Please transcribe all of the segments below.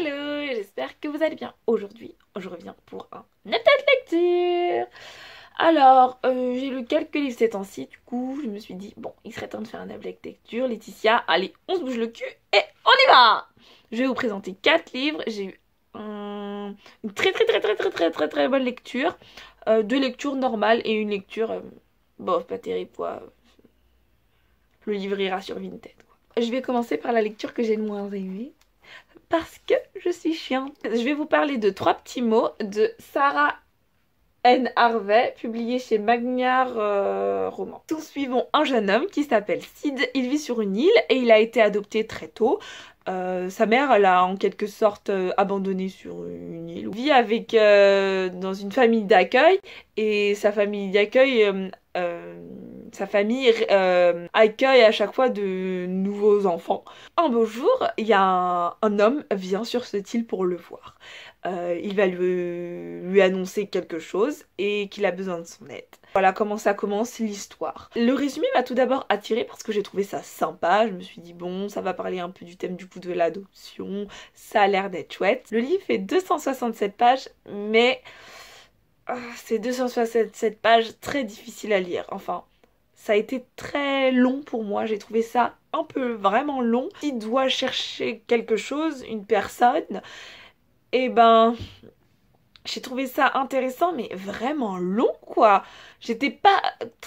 Hello, j'espère que vous allez bien. Aujourd'hui, je reviens pour un update lecture. Alors, j'ai lu quelques livres ces temps-ci, du coup, je me suis dit, bon, il serait temps de faire un update lecture. Laetitia, allez, on se bouge le cul et on y va. Je vais vous présenter 4 livres. J'ai eu une très bonne lecture. 2 lectures normales et une lecture, bof, pas terrible, quoi. Le livre ira sur Vinted, quoi. Je vais commencer par la lecture que j'ai le moins aimée. Parce que je suis chiante. Je vais vous parler de 3 petits mots de Sarah N. Harvey, publié chez Magnard Roman. Nous suivons un jeune homme qui s'appelle Sid. Il vit sur une île et il a été adopté très tôt. Sa mère l'a en quelque sorte abandonné sur une île. Il vit avec dans une famille d'accueil et sa famille d'accueil accueille à chaque fois de nouveaux enfants. Un beau jour, il y a un homme vient sur cette île pour le voir. Il va lui annoncer quelque chose et qu'il a besoin de son aide. Voilà comment ça commence l'histoire. Le résumé m'a tout d'abord attirée parce que j'ai trouvé ça sympa. Je me suis dit bon, ça va parler un peu du thème du coup de l'adoption. Ça a l'air d'être chouette. Le livre fait 267 pages, mais c'est 267 pages très difficiles à lire. Enfin, ça a été très long pour moi. J'ai trouvé ça un peu vraiment long. Il doit chercher quelque chose, une personne. Et ben, j'ai trouvé ça intéressant, mais vraiment long, quoi. J'étais pas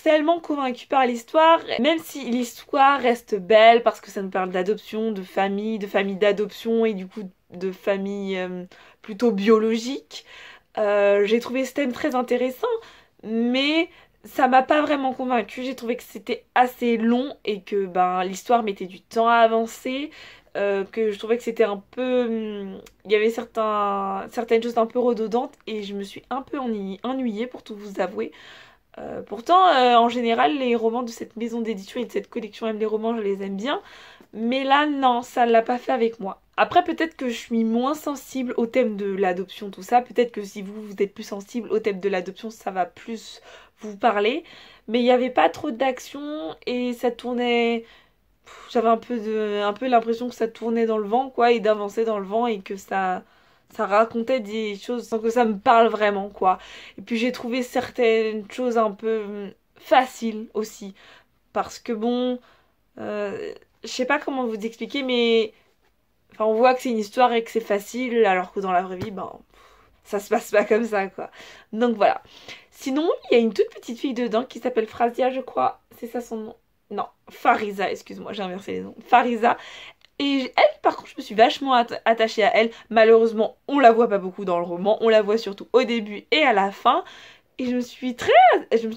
tellement convaincue par l'histoire, même si l'histoire reste belle, parce que ça nous parle d'adoption, de famille d'adoption, et du coup de famille plutôt biologique. J'ai trouvé ce thème très intéressant, mais ça m'a pas vraiment convaincue. J'ai trouvé que c'était assez long, et que ben, l'histoire mettait du temps à avancer. Que je trouvais que c'était un peu... il y avait certaines choses un peu redondantes et je me suis un peu ennuyée pour tout vous avouer. Pourtant, en général, les romans de cette maison d'édition et de cette collection Aime les romans, je les aime bien. Mais là, non, ça ne l'a pas fait avec moi. Après, peut-être que je suis moins sensible au thème de l'adoption, tout ça. Peut-être que si vous êtes plus sensible au thème de l'adoption, ça va plus vous parler. Mais il n'y avait pas trop d'action et ça tournait... J'avais un peu l'impression que ça tournait dans le vent, quoi, et d'avancer dans le vent et que ça racontait des choses sans que ça me parle vraiment, quoi. Et puis j'ai trouvé certaines choses un peu faciles aussi. Parce que bon, je sais pas comment vous expliquer, mais enfin, on voit que c'est une histoire et que c'est facile, alors que dans la vraie vie, ben, ça se passe pas comme ça, quoi. Donc voilà. Sinon, il y a une toute petite fille dedans qui s'appelle Phrasia, je crois. C'est ça son nom? Non, Fariza, excuse-moi, j'ai inversé les noms. Fariza. Et elle, par contre, je me suis vachement attachée à elle. Malheureusement, on la voit pas beaucoup dans le roman. On la voit surtout au début et à la fin. Et je me suis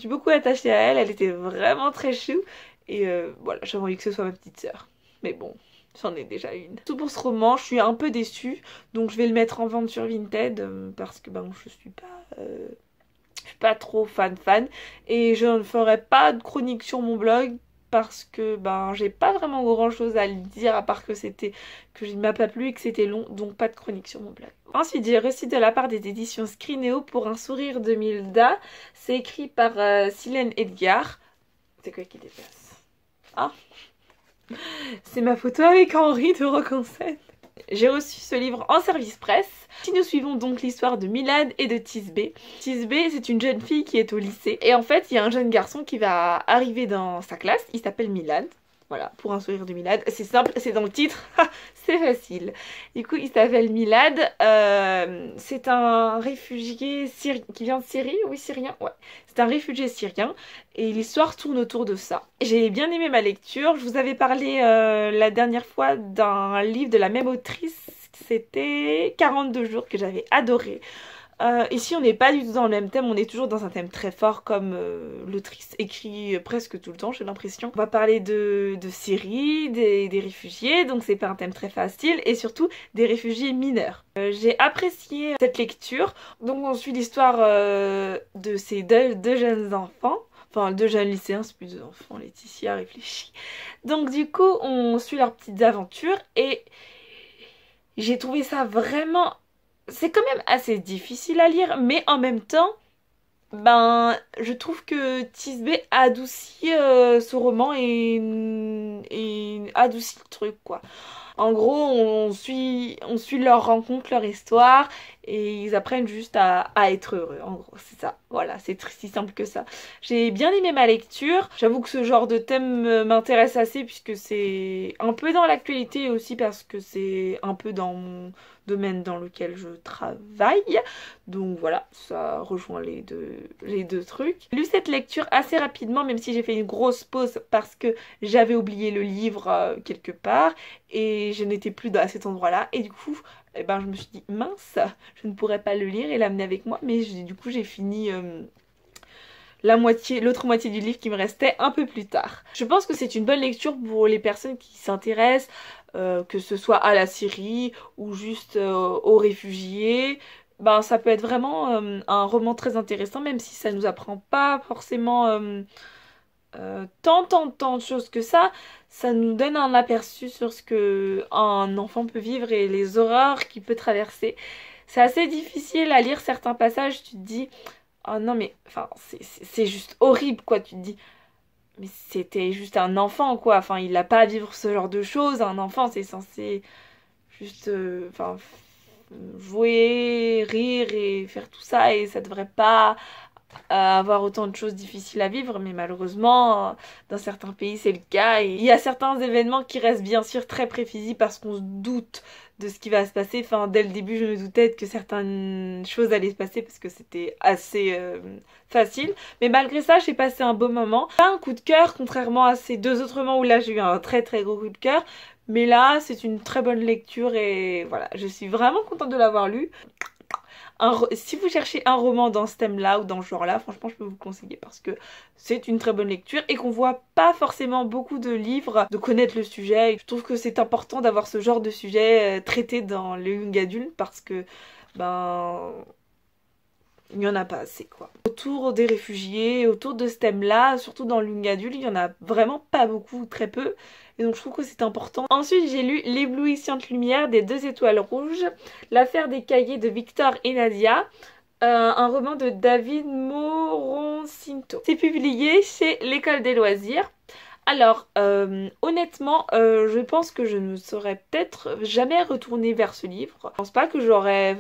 beaucoup attachée à elle. Elle était vraiment très chou. Et voilà, j'avais envie que ce soit ma petite sœur. Mais bon, j'en ai déjà une. Tout pour ce roman, je suis un peu déçue. Donc je vais le mettre en vente sur Vinted. Parce que ben, je suis pas trop fan. Et je ne ferai pas de chronique sur mon blog. Parce que ben j'ai pas vraiment grand chose à le dire à part que il m'a pas plu et que c'était long, donc pas de chronique sur mon blog. Ensuite j'ai reçu de la part des éditions Scrinéo Pour un sourire de Milda. C'est écrit par Silène Edgar. C'est quoi qui dépasse? Ah, c'est ma photo avec Henri de Rock en scène. J'ai reçu ce livre en service presse. Si nous suivons donc l'histoire de Milad et de Tisbé. Tisbé, c'est une jeune fille qui est au lycée. Et en fait, il y a un jeune garçon qui va arriver dans sa classe. Il s'appelle Milad. Voilà, Pour un sourire de Milad. C'est simple, c'est dans le titre. C'est facile. Du coup, il s'appelle Milad. C'est un réfugié qui vient de Syrie. Oui, syrien. Ouais. C'est un réfugié syrien. Et l'histoire tourne autour de ça. J'ai bien aimé ma lecture. Je vous avais parlé la dernière fois d'un livre de la même autrice. C'était 42 jours que j'avais adoré. Ici on n'est pas du tout dans le même thème, on est toujours dans un thème très fort comme l'autrice écrit presque tout le temps, j'ai l'impression. On va parler de Syrie, des réfugiés, donc c'est pas un thème très facile, et surtout des réfugiés mineurs. J'ai apprécié cette lecture, donc on suit l'histoire de ces deux jeunes enfants. Enfin, 2 jeunes lycéens, c'est plus 2 enfants, Laetitia réfléchit. Donc du coup, on suit leurs petites aventures et j'ai trouvé ça vraiment... C'est quand même assez difficile à lire, mais en même temps, ben, je trouve que Tisbé adoucit ce roman et adoucit le truc, quoi. En gros, on suit leur rencontre, leur histoire, et ils apprennent juste à être heureux. En gros, c'est ça. Voilà, c'est si simple que ça. J'ai bien aimé ma lecture. J'avoue que ce genre de thème m'intéresse assez puisque c'est un peu dans l'actualité aussi parce que c'est un peu dans mon domaine dans lequel je travaille. Donc voilà, ça rejoint les deux trucs. J'ai lu cette lecture assez rapidement, même si j'ai fait une grosse pause parce que j'avais oublié le livre quelque part et je n'étais plus à cet endroit-là. Et du coup, eh ben, je me suis dit, mince, je ne pourrais pas le lire et l'amener avec moi. Mais du coup, j'ai fini l'autre moitié du livre qui me restait un peu plus tard. Je pense que c'est une bonne lecture pour les personnes qui s'intéressent, que ce soit à la Syrie ou juste aux réfugiés. Ben, ça peut être vraiment un roman très intéressant, même si ça nous apprend pas forcément tant de choses que ça nous donne un aperçu sur ce que un enfant peut vivre et les horreurs qu'il peut traverser. C'est assez difficile à lire certains passages, tu te dis, oh non mais, enfin, c'est juste horrible quoi, tu te dis, mais c'était juste un enfant quoi, enfin il n'a pas à vivre ce genre de choses, un enfant c'est censé juste, enfin, jouer, rire et faire tout ça et ça devrait pas avoir autant de choses difficiles à vivre, mais malheureusement, dans certains pays, c'est le cas. Et il y a certains événements qui restent bien sûr très prévisibles parce qu'on se doute de ce qui va se passer. Enfin, dès le début, je me doutais que certaines choses allaient se passer parce que c'était assez facile. Mais malgré ça, j'ai passé un beau moment. Pas un coup de cœur, contrairement à ces deux autres moments où là, j'ai eu un très très gros coup de cœur. Mais là, c'est une très bonne lecture et voilà, je suis vraiment contente de l'avoir lu. Si vous cherchez un roman dans ce thème-là ou dans ce genre-là, franchement, je peux vous le conseiller parce que c'est une très bonne lecture et qu'on voit pas forcément beaucoup de livres, de connaître le sujet. Je trouve que c'est important d'avoir ce genre de sujet traité dans le young adulte parce que, ben, il n'y en a pas assez quoi. Autour des réfugiés, autour de ce thème-là, surtout dans le young adulte, il y en a vraiment pas beaucoup, très peu. Et donc je trouve que c'est important. Ensuite j'ai lu L'éblouissante lumière des 2 étoiles rouges, l'affaire des cahiers de Victor et Nadia, un roman de David Moroncinto. C'est publié chez l'École des loisirs. Alors, honnêtement, je pense que je ne saurais peut-être jamais retourner vers ce livre. Je pense pas que j'aurais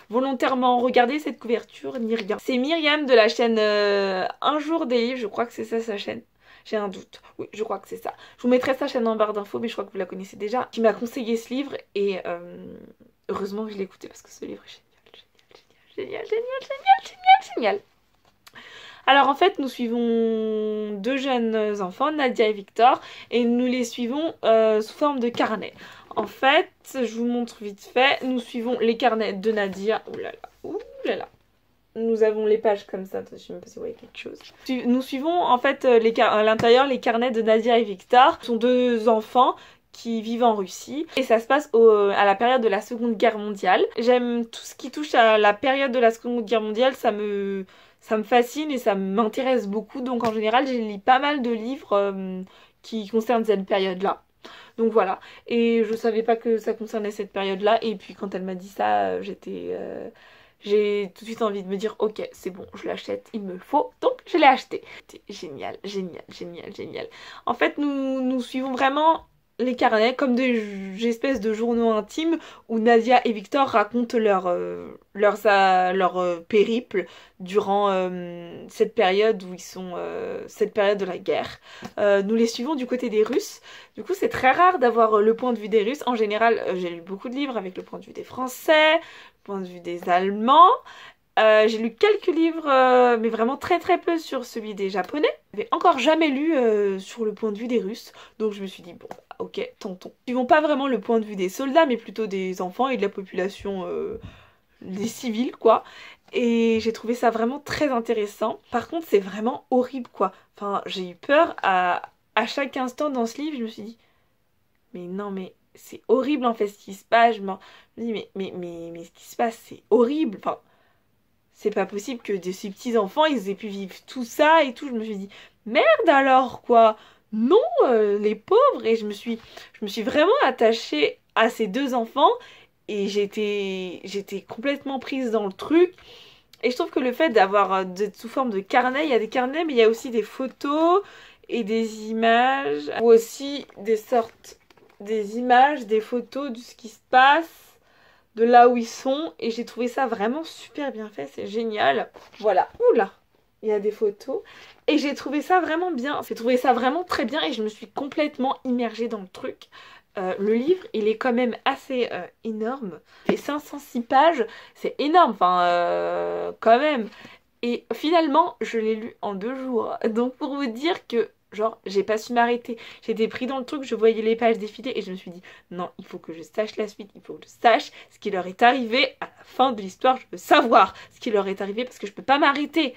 volontairement regardé cette couverture ni rien. C'est Myriam de la chaîne Un jour des livres, je crois que c'est ça sa chaîne. J'ai un doute, oui, je crois que c'est ça. Je vous mettrai sa chaîne en barre d'infos, mais je crois que vous la connaissez déjà. Qui m'a conseillé ce livre et heureusement que je l'ai écouté parce que ce livre est génial, génial, génial, génial, génial, génial. Alors en fait, nous suivons deux jeunes enfants, Nadia et Victor, et nous les suivons sous forme de carnet. En fait, je vous montre vite fait, nous suivons les carnets de Nadia. Ouh là là, ouh là là. Nous avons les pages comme ça, je sais même pas si vous voyez quelque chose. Nous suivons en fait à l'intérieur les carnets de Nadia et Victor. Ce sont deux enfants qui vivent en Russie et ça se passe à la période de la Seconde Guerre mondiale. J'aime tout ce qui touche à la période de la Seconde Guerre mondiale, ça me fascine et ça m'intéresse beaucoup. Donc en général, j'ai lu pas mal de livres qui concernent cette période-là. Donc voilà, et je savais pas que ça concernait cette période-là et puis quand elle m'a dit ça, j'ai tout de suite envie de me dire ok c'est bon je l'achète, il me le faut, donc je l'ai acheté. C'était génial, génial, génial, génial. En fait nous suivons vraiment les carnets comme des espèces de journaux intimes où Nadia et Victor racontent leur périple durant cette période où ils sont cette période de la guerre. Nous les suivons du côté des Russes. Du coup c'est très rare d'avoir le point de vue des Russes. En général j'ai lu beaucoup de livres avec le point de vue des Français, le point de vue des Allemands. J'ai lu quelques livres, mais vraiment très très peu sur celui des Japonais. J'avais encore jamais lu sur le point de vue des Russes, donc je me suis dit bon, ok, tentons. Ils n'ont pas vraiment le point de vue des soldats, mais plutôt des enfants et de la population, des civils quoi. Et j'ai trouvé ça vraiment très intéressant. Par contre, c'est vraiment horrible quoi. Enfin, j'ai eu peur à chaque instant dans ce livre, je me suis dit, mais non mais c'est horrible en fait ce qui se passe. Je me dis mais ce qui se passe c'est horrible. Enfin, c'est pas possible que ces petits enfants ils aient pu vivre tout ça et tout. Je me suis dit merde alors quoi. Non les pauvres. Et je me suis vraiment attachée à ces deux enfants et j'étais complètement prise dans le truc. Et je trouve que le fait d'être sous forme de carnet, il y a des carnets mais il y a aussi des photos et des images ou aussi des sortes des images, des photos de ce qui se passe, de là où ils sont, et j'ai trouvé ça vraiment super bien fait, c'est génial. Voilà, oula, il y a des photos, et j'ai trouvé ça vraiment bien, j'ai trouvé ça vraiment très bien, et je me suis complètement immergée dans le truc. Le livre, il est quand même assez énorme, il fait 506 pages, c'est énorme, enfin, quand même. Et finalement, je l'ai lu en 2 jours. Donc pour vous dire que, genre, j'ai pas su m'arrêter. J'étais pris dans le truc, je voyais les pages défiler et je me suis dit, non, il faut que je sache la suite, il faut que je sache ce qui leur est arrivé à la fin de l'histoire. Je veux savoir ce qui leur est arrivé parce que je peux pas m'arrêter.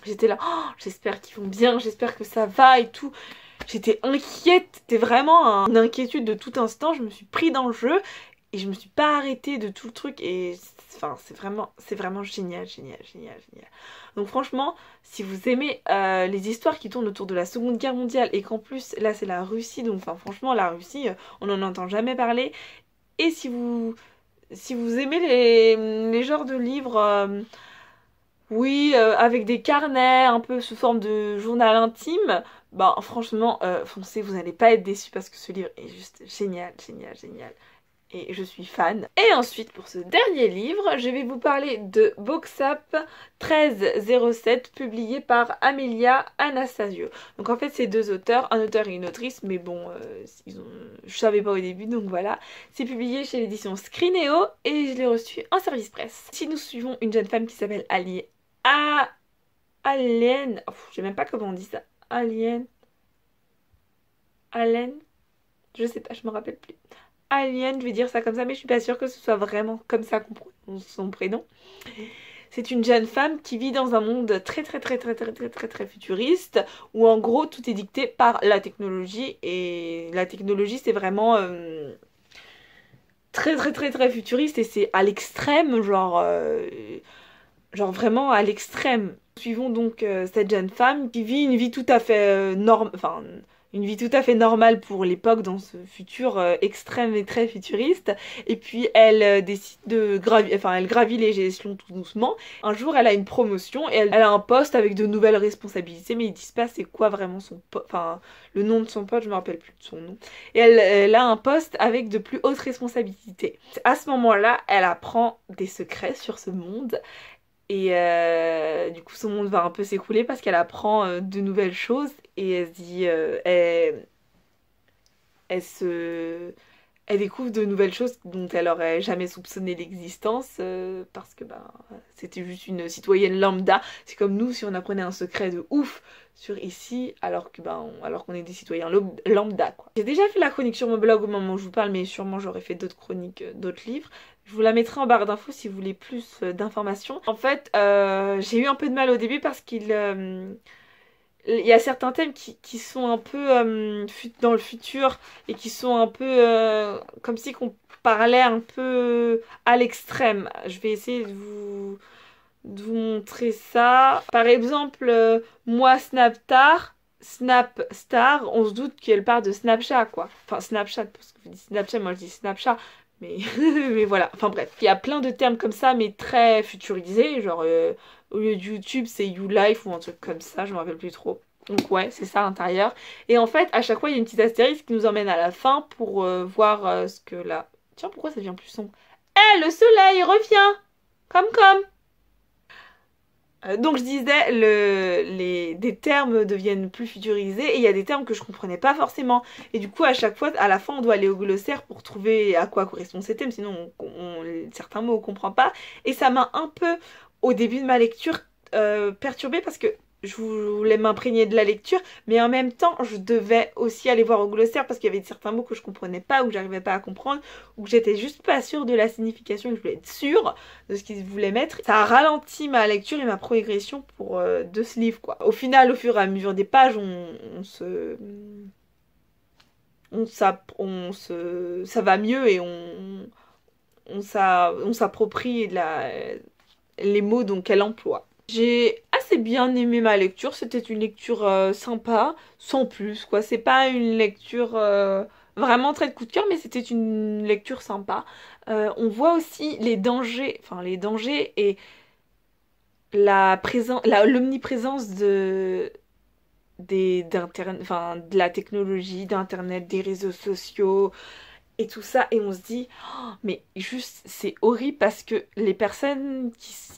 J'étais là, oh, j'espère qu'ils vont bien, j'espère que ça va et tout. J'étais inquiète, c'était vraiment une inquiétude de tout instant. Je me suis pris dans le jeu et je me suis pas arrêtée de tout le truc et enfin c'est vraiment génial, génial, génial, génial. Donc franchement, si vous aimez les histoires qui tournent autour de la Seconde Guerre mondiale et qu'en plus là c'est la Russie, donc enfin franchement la Russie, on n'en entend jamais parler. Et si vous aimez les genres de livres, oui, avec des carnets un peu sous forme de journal intime, bah franchement foncez, vous n'allez pas être déçus parce que ce livre est juste génial, génial, génial et je suis fan. Et ensuite, pour ce dernier livre, je vais vous parler de Box Up 1307, publié par Amelia Anastasio. Donc en fait, c'est 2 auteurs, un auteur et une autrice, mais bon, je savais pas au début, donc voilà. C'est publié chez l'édition Scrineo et je l'ai reçu en service presse. Si nous suivons une jeune femme qui s'appelle Alien, oh, je sais même pas comment on dit ça. Alien, je sais pas, je me rappelle plus. Alien, je vais dire ça comme ça, mais je suis pas sûre que ce soit vraiment comme ça qu'on prononce son prénom. C'est une jeune femme qui vit dans un monde très très très très très très très très futuriste, où en gros tout est dicté par la technologie, et la technologie c'est vraiment très très très très futuriste, et c'est à l'extrême, genre vraiment à l'extrême. Suivons donc cette jeune femme qui vit une vie tout à fait enfin une vie tout à fait normale pour l'époque dans ce futur extrême et très futuriste. Et puis elle décide de gravir, enfin elle gravit les échelons tout doucement. Un jour elle a une promotion et elle a un poste avec de nouvelles responsabilités, mais ils disent pas c'est quoi vraiment son poste, enfin le nom de son poste, je me rappelle plus de son nom. Et elle a un poste avec de plus hautes responsabilités. À ce moment-là, elle apprend des secrets sur ce monde. Et du coup, son monde va un peu s'écrouler parce qu'elle apprend de nouvelles choses et elle se dit, elle se, elle découvre de nouvelles choses dont elle aurait jamais soupçonné l'existence parce que ben, c'était juste une citoyenne lambda. C'est comme nous si on apprenait un secret de ouf sur ici alors que alors qu'on est des citoyens lambda quoi. J'ai déjà fait la chronique sur mon blog au moment où je vous parle, mais sûrement j'aurais fait d'autres chroniques, d'autres livres. Je vous la mettrai en barre d'infos si vous voulez plus d'informations. En fait, j'ai eu un peu de mal au début parce il y a certains thèmes qui sont un peu dans le futur et qui sont un peu comme si qu'on parlait un peu à l'extrême. Je vais essayer de vous montrer ça. Par exemple, moi Snapstar, on se doute qu'elle part de Snapchat quoi. Enfin Snapchat, parce que vous dites Snapchat, moi je dis Snapchat. Mais, mais voilà, enfin bref. Il y a plein de termes comme ça, mais très futurisés. Genre, au lieu de YouTube, c'est YouLife ou un truc comme ça, je me rappelle plus trop. Donc ouais, c'est ça à l'intérieur. Et en fait, à chaque fois, il y a une petite astérisque qui nous emmène à la fin pour voir ce que là... Tiens, pourquoi ça devient plus sombre? Eh, le soleil revient! Comme. Donc je disais, des termes deviennent plus futurisés et il y a des termes que je comprenais pas forcément. Et du coup, à chaque fois, à la fin, on doit aller au glossaire pour trouver à quoi correspondent ces thèmes, sinon certains mots on comprend pas. Et ça m'a un peu, au début de ma lecture, perturbée parce que je voulais m'imprégner de la lecture, mais en même temps, je devais aussi aller voir au glossaire parce qu'il y avait certains mots que je comprenais pas ou que j'arrivais pas à comprendre ou que j'étais juste pas sûre de la signification et que je voulais être sûre de ce qu'ils voulaient mettre. Ça a ralenti ma lecture et ma progression de ce livre, quoi. Au final, au fur et à mesure des pages, ça va mieux et on s'approprie les mots qu'elle emploie. J'ai assez bien aimé ma lecture, c'était une lecture sympa, sans plus quoi. C'est pas une lecture vraiment très de coup de cœur, mais c'était une lecture sympa. On voit aussi les dangers et l'omniprésence enfin, de la technologie, d'internet, des réseaux sociaux et tout ça, et on se dit oh, mais juste c'est horrible parce que les personnes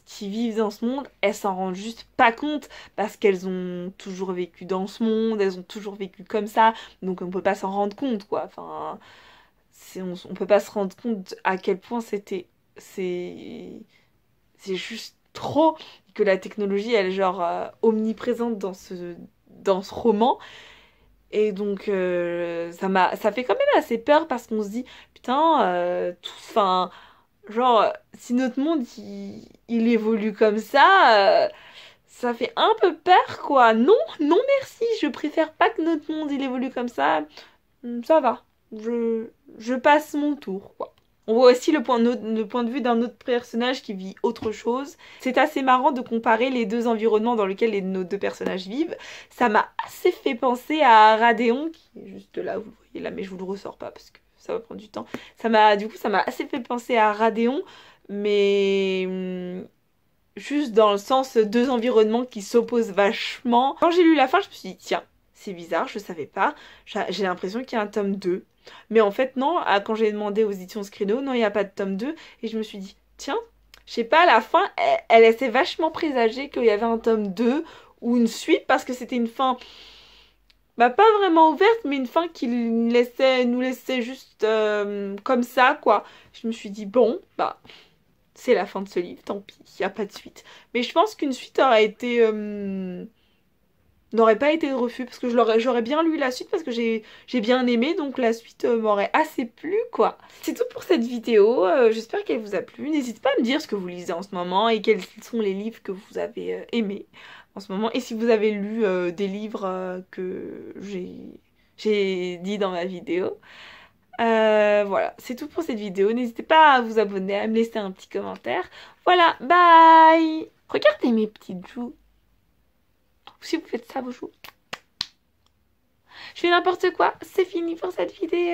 qui vivent dans ce monde, elles s'en rendent juste pas compte parce qu'elles ont toujours vécu dans ce monde, elles ont toujours vécu comme ça, donc on peut pas s'en rendre compte quoi. Enfin, on peut pas se rendre compte à quel point c'est c'est juste trop que la technologie elle est genre omniprésente dans ce roman. Et donc ça fait quand même assez peur parce qu'on se dit putain enfin genre si notre monde il évolue comme ça fait un peu peur quoi. Non, non merci, je préfère pas que notre monde il évolue comme ça. Ça va. Je passe mon tour quoi. On voit aussi le point de vue d'un autre personnage qui vit autre chose. C'est assez marrant de comparer les deux environnements dans lesquels nos deux personnages vivent. Ça m'a assez fait penser à Radéon, qui est juste là, vous le voyez là, mais je vous le ressors pas parce que ça va prendre du temps. Du coup, ça m'a assez fait penser à Radéon, mais juste dans le sens deux environnements qui s'opposent vachement. Quand j'ai lu la fin, je me suis dit, tiens, c'est bizarre, je savais pas. J'ai l'impression qu'il y a un tome 2. Mais en fait, non, quand j'ai demandé aux éditions Scrino, non, il n'y a pas de tome 2. Et je me suis dit, tiens, je sais pas, à la fin, elle laissait vachement présager qu'il y avait un tome 2 ou une suite parce que c'était une fin, bah pas vraiment ouverte, mais une fin qui nous laissait juste comme ça, quoi. Je me suis dit, bon, bah, c'est la fin de ce livre, tant pis, il n'y a pas de suite. Mais je pense qu'une suite aurait été n'aurait pas été de refus parce que j'aurais bien lu la suite parce que j'ai bien aimé, donc la suite m'aurait assez plu quoi. C'est tout pour cette vidéo, j'espère qu'elle vous a plu. N'hésitez pas à me dire ce que vous lisez en ce moment et quels sont les livres que vous avez aimés en ce moment, et si vous avez lu des livres que j'ai dit dans ma vidéo. Voilà, c'est tout pour cette vidéo. N'hésitez pas à vous abonner, à me laisser un petit commentaire. Voilà, bye. Regardez mes petites joues. Si vous faites ça, vos joues. Je fais n'importe quoi, c'est fini pour cette vidéo.